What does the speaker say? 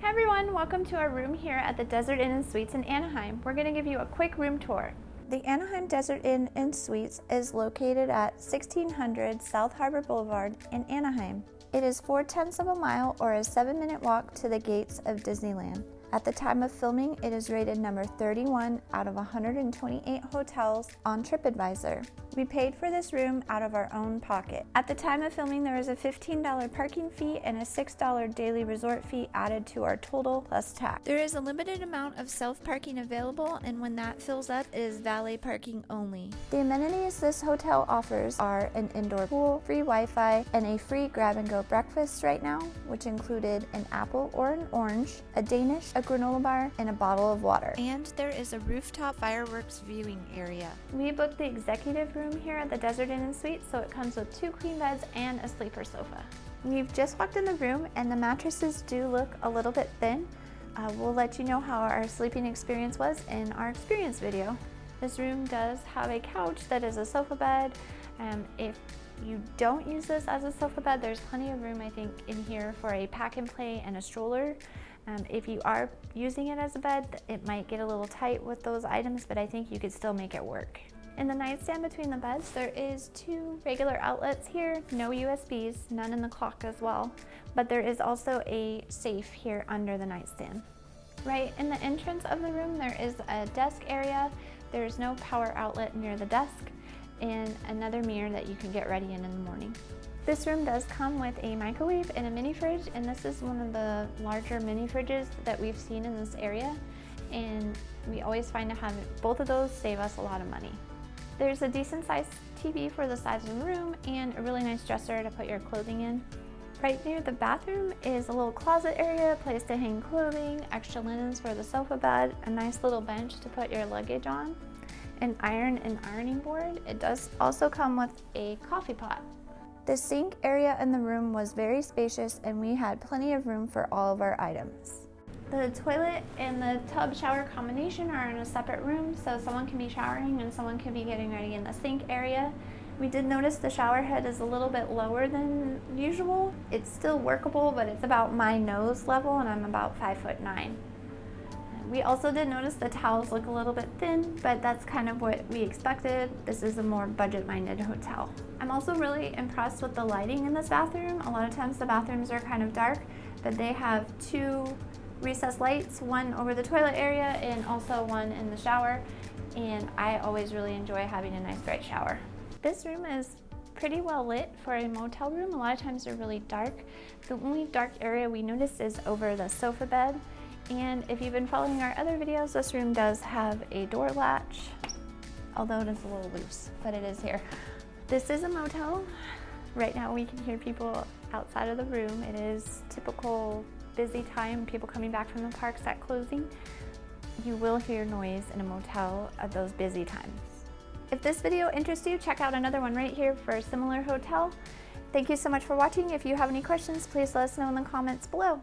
Hey everyone, welcome to our room here at the Desert Inn & Suites in Anaheim. We're going to give you a quick room tour. The Anaheim Desert Inn & Suites is located at 1600 South Harbor Boulevard in Anaheim. It is 4/10 of a mile or a 7-minute walk to the gates of Disneyland. At the time of filming, it is rated number 31 out of 128 hotels on TripAdvisor. We paid for this room out of our own pocket. At the time of filming, there was a $15 parking fee and a $6 daily resort fee added to our total plus tax. There is a limited amount of self-parking available, and when that fills up, it is valet parking only. The amenities this hotel offers are an indoor pool, free Wi-Fi, and a free grab-and-go breakfast right now, which included an apple or an orange, a Danish, a granola bar, and a bottle of water. And there is a rooftop fireworks viewing area. We booked the executive room here at the Desert Inn & Suites, so it comes with 2 queen beds and a sleeper sofa. We've just walked in the room and the mattresses do look a little bit thin. We'll let you know how our sleeping experience was in our experience video. This room does have a couch that is a sofa bed. If you don't use this as a sofa bed, there's plenty of room, I think, in here for a pack and play and a stroller. If you are using it as a bed, it might get a little tight with those items, but I think you could still make it work. In the nightstand between the beds, there is 2 regular outlets here, no USBs, none in the clock as well, but there is also a safe here under the nightstand. Right in the entrance of the room, there is a desk area. There's no power outlet near the desk, and another mirror that you can get ready in the morning. This room does come with a microwave and a mini fridge, and this is one of the larger mini fridges that we've seen in this area, and we always find to have both of those save us a lot of money. There's a decent sized TV for the size of the room and a really nice dresser to put your clothing in. Right near the bathroom is a little closet area, a place to hang clothing, extra linens for the sofa bed, a nice little bench to put your luggage on, an iron and ironing board. It does also come with a coffee pot. The sink area in the room was very spacious and we had plenty of room for all of our items. The toilet and the tub shower combination are in a separate room, so someone can be showering and someone can be getting ready in the sink area. We did notice the shower head is a little bit lower than usual. It's still workable, but it's about my nose level and I'm about 5'9". We also did notice the towels look a little bit thin, but that's kind of what we expected. This is a more budget-minded hotel. I'm also really impressed with the lighting in this bathroom. A lot of times the bathrooms are kind of dark, but they have 2 recessed lights, one over the toilet area and also one in the shower, and I always really enjoy having a nice bright shower. This room is pretty well lit for a motel room. A lot of times they're really dark. The only dark area we noticed is over the sofa bed. And if you've been following our other videos, this room does have a door latch, although it is a little loose, but it is here. This is a motel. Right now we can hear people outside of the room. It is typical busy time, people coming back from the parks at closing. You will hear noise in a motel at those busy times. If this video interests you, check out another one right here for a similar hotel. Thank you so much for watching. If you have any questions, please let us know in the comments below.